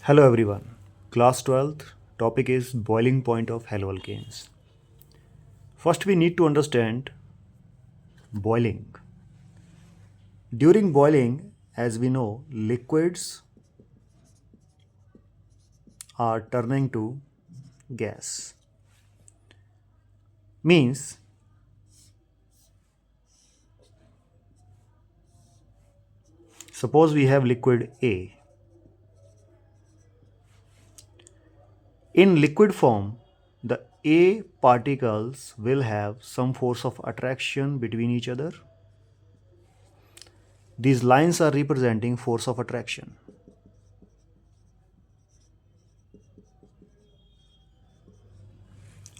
Hello everyone. Class 12th topic is boiling point of haloalkanes. First we need to understand boiling. During boiling, as we know, liquids are turning to gas. Means suppose we have liquid A. In liquid form, the A particles will have some force of attraction between each other. These lines are representing force of attraction.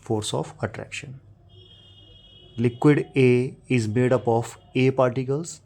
Force of attraction. Liquid A is made up of A particles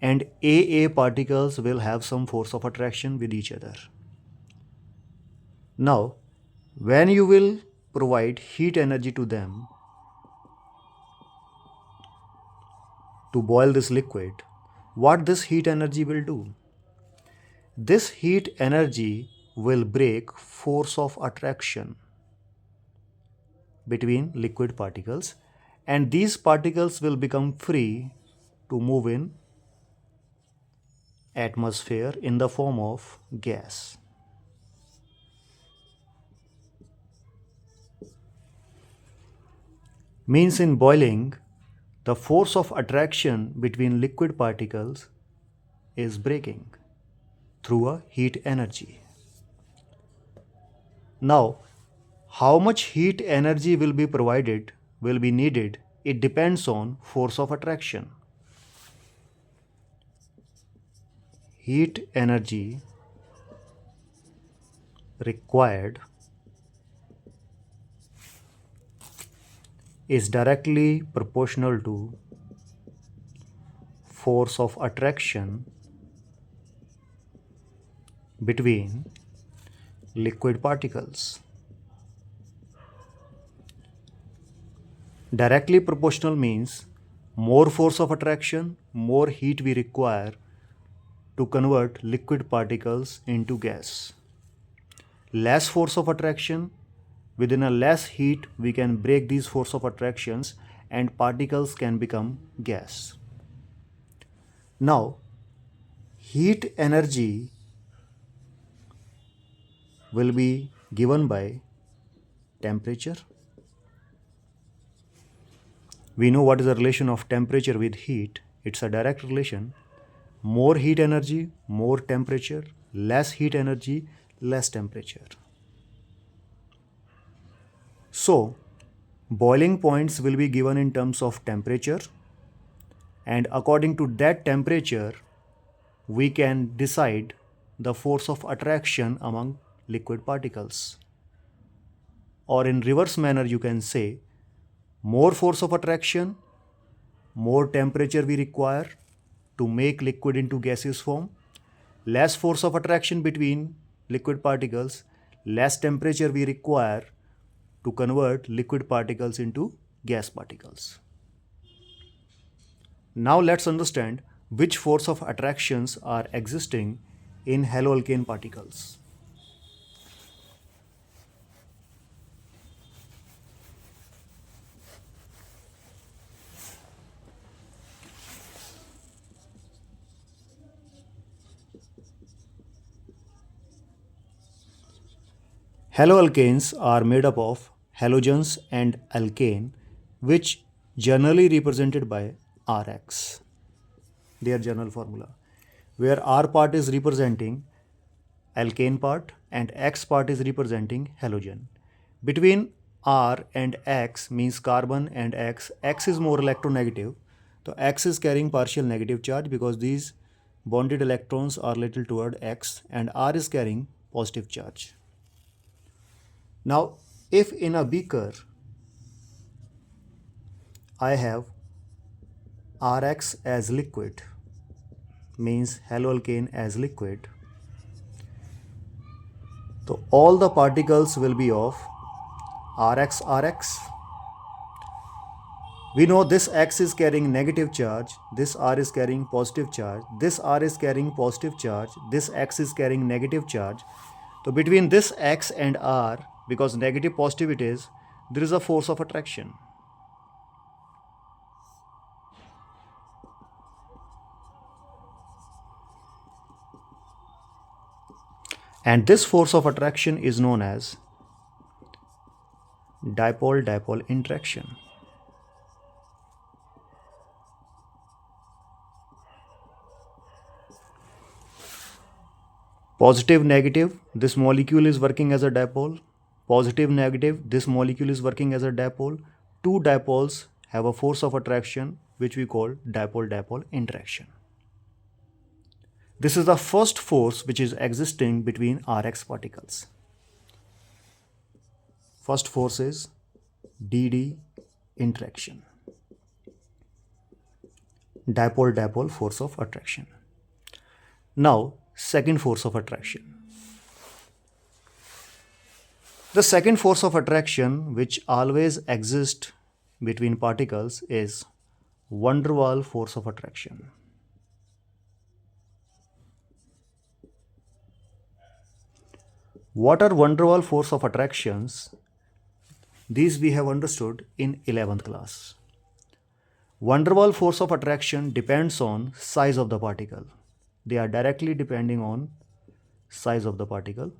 and AA particles will have some force of attraction with each other. Now, when you will provide heat energy to them to boil this liquid, what this heat energy will do? This heat energy will break force of attraction between liquid particles and these particles will become free to move in atmosphere in the form of gas. Means in boiling, the force of attraction between liquid particles is breaking through a heat energy. Now, how much heat energy will be provided, will be needed, it depends on force of attraction. Heat energy required is directly proportional to force of attraction between liquid particles. Directly proportional means more force of attraction, more heat we require to convert liquid particles into gas. Less force of attraction, within a less heat we can break these force of attractions and particles can become gas. Now, heat energy will be given by temperature. We know what is the relation of temperature with heat. It's a direct relation. More heat energy, more temperature. Less heat energy, less temperature. So, boiling points will be given in terms of temperature, and according to that temperature, we can decide the force of attraction among liquid particles. Or in reverse manner, you can say more force of attraction, more temperature we require to make liquid into gaseous form, less force of attraction between liquid particles, less temperature we require to convert liquid particles into gas particles. Now let's understand which force of attractions are existing in haloalkane particles. Haloalkanes are made up of halogens and alkane, which generally represented by Rx, their general formula, where R part is representing alkane part and X part is representing halogen. Between R and X means carbon and X is more electronegative. So X is carrying partial negative charge because these bonded electrons are little toward X and R is carrying positive charge. Now, if in a beaker I have Rx as liquid, means haloalkane as liquid, so all the particles will be of Rx. We know this X is carrying negative charge, this R is carrying positive charge, this R is carrying positive charge, this X is carrying negative charge. So between this X and R, because negative positive it is, there is a force of attraction. And this force of attraction is known as dipole-dipole interaction. Positive, negative, this molecule is working as a dipole. Positive, negative, this molecule is working as a dipole. Two dipoles have a force of attraction which we call dipole-dipole interaction. This is the first force which is existing between Rx particles. First force is DD interaction, dipole-dipole force of attraction. Now, second force of attraction. The second force of attraction which always exists between particles is van der Waals force of attraction. What are van der Waals force of attractions? These we have understood in 11th class. Van der Waals force of attraction depends on size of the particle. They are directly depending on size of the particle.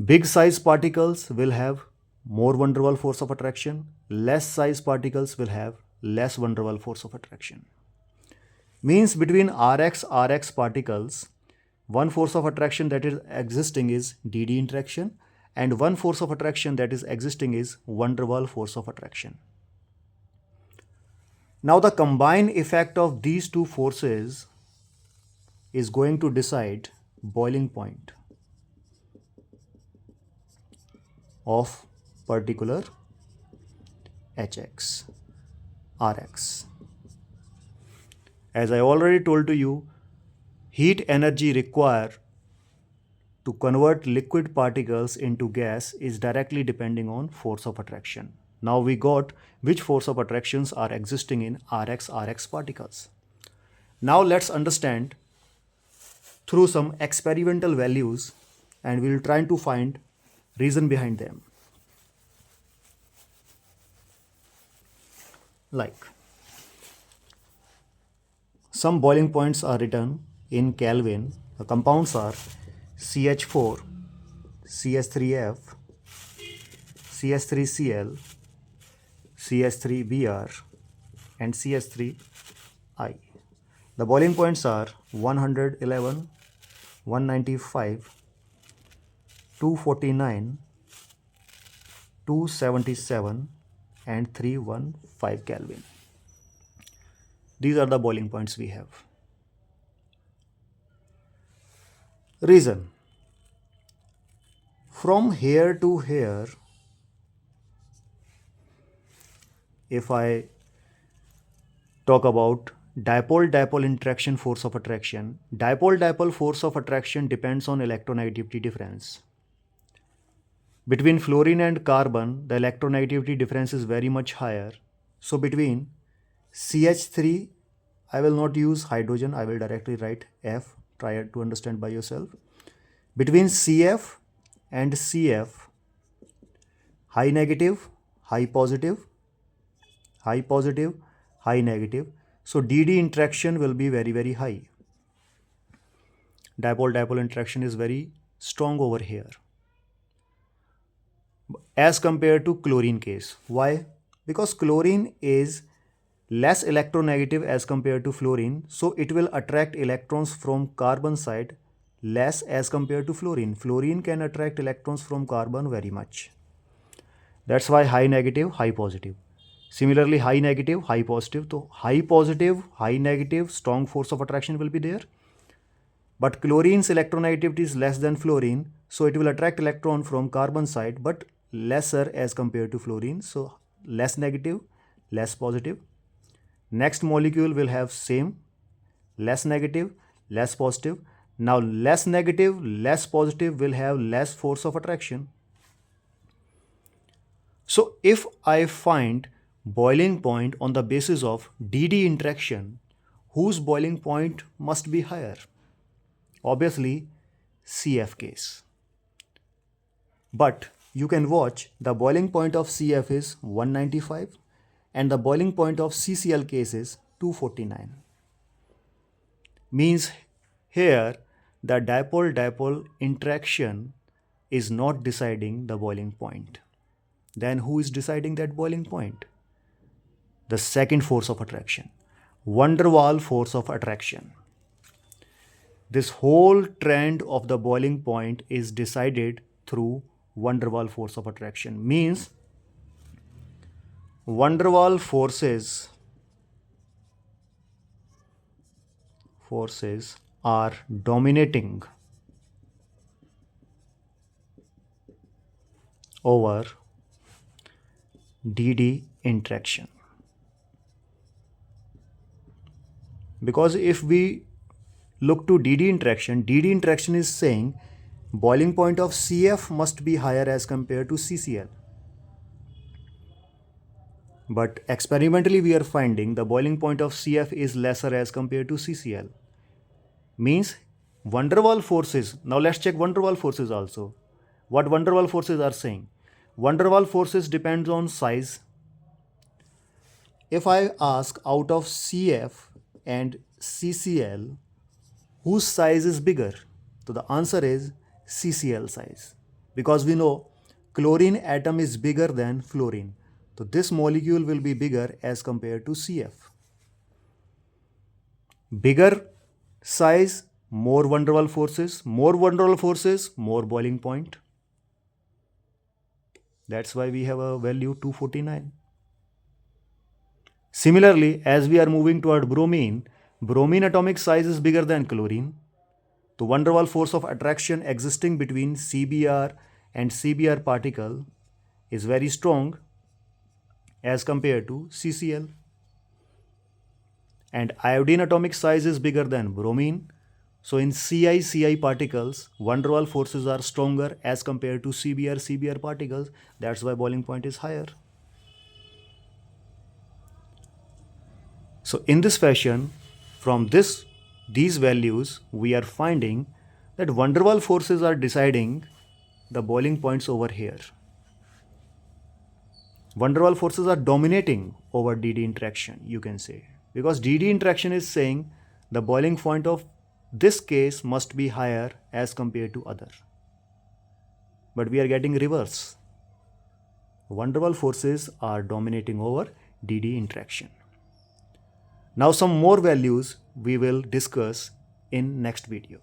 Big size particles will have more van der Waals force of attraction. Less size particles will have less van der Waals force of attraction. Means between Rx particles, one force of attraction that is existing is DD interaction, and one force of attraction that is existing is van der Waals force of attraction. Now the combined effect of these two forces is going to decide boiling point of particular HX, Rx. As I already told to you, heat energy required to convert liquid particles into gas is directly depending on force of attraction. Now we got which force of attractions are existing in Rx particles. Now let's understand through some experimental values, and we will try to find reason behind them. Like, some boiling points are written in Kelvin. The compounds are CH4, CH3F, CH3Cl, CH3Br, and CH3I. The boiling points are 111, 195, 249, 277, and 315 Kelvin. These are the boiling points we have. Reason. From here to here, if I talk about dipole-dipole interaction force of attraction, dipole-dipole force of attraction depends on electronegativity difference. Between fluorine and carbon, the electronegativity difference is very much higher. So between CH3, I will not use hydrogen, I will directly write F, try to understand by yourself. Between CF and CF, high negative, high positive, high positive, high negative. So DD interaction will be very, very high. Dipole-dipole interaction is very strong over here as compared to chlorine case. Why? Because chlorine is less electronegative as compared to fluorine, so it will attract electrons from carbon side less as compared to fluorine. Fluorine can attract electrons from carbon very much. That's why high negative, high positive. Similarly, high negative, high positive. So high positive, high negative, strong force of attraction will be there. But chlorine's electronegativity is less than fluorine, so it will attract electron from carbon side, but lesser as compared to fluorine. So less negative, less positive. Next molecule will have same, less negative, less positive. Now less negative, less positive will have less force of attraction. So if I find boiling point on the basis of DD interaction, whose boiling point must be higher? Obviously, CF case. But you can watch the boiling point of CF is 195 and the boiling point of CCl case is 249. Means here the dipole-dipole interaction is not deciding the boiling point. Then who is deciding that boiling point? The second force of attraction, van der Waals force of attraction. This whole trend of the boiling point is decided through van der Waals force of attraction. Means van der Waals forces are dominating over DD interaction. Because if we look to DD interaction is saying boiling point of CF must be higher as compared to CCl. But experimentally we are finding the boiling point of CF is lesser as compared to CCl. Means van der Waals forces, now let's check van der Waals forces also. What van der Waals forces are saying? Van der Waals forces depends on size. If I ask out of CF and CCl, whose size is bigger? So the answer is CCl size. Because we know chlorine atom is bigger than fluorine. So this molecule will be bigger as compared to CF. Bigger size, more van der Waals forces, more van der Waals forces, more boiling point. That's why we have a value 249. Similarly, as we are moving toward bromine, bromine atomic size is bigger than chlorine. The van der Waals force of attraction existing between CBr and CBr particle is very strong as compared to CCl. And iodine atomic size is bigger than bromine. So in CI particles, van der Waals forces are stronger as compared to CBr particles. That's why boiling point is higher. So in this fashion, from these values, we are finding that van der Waals forces are deciding the boiling points over here. Van der Waals forces are dominating over DD interaction, you can say. Because DD interaction is saying the boiling point of this case must be higher as compared to other. But we are getting reverse. Van der Waals forces are dominating over DD interaction. Now some more values we will discuss in next video.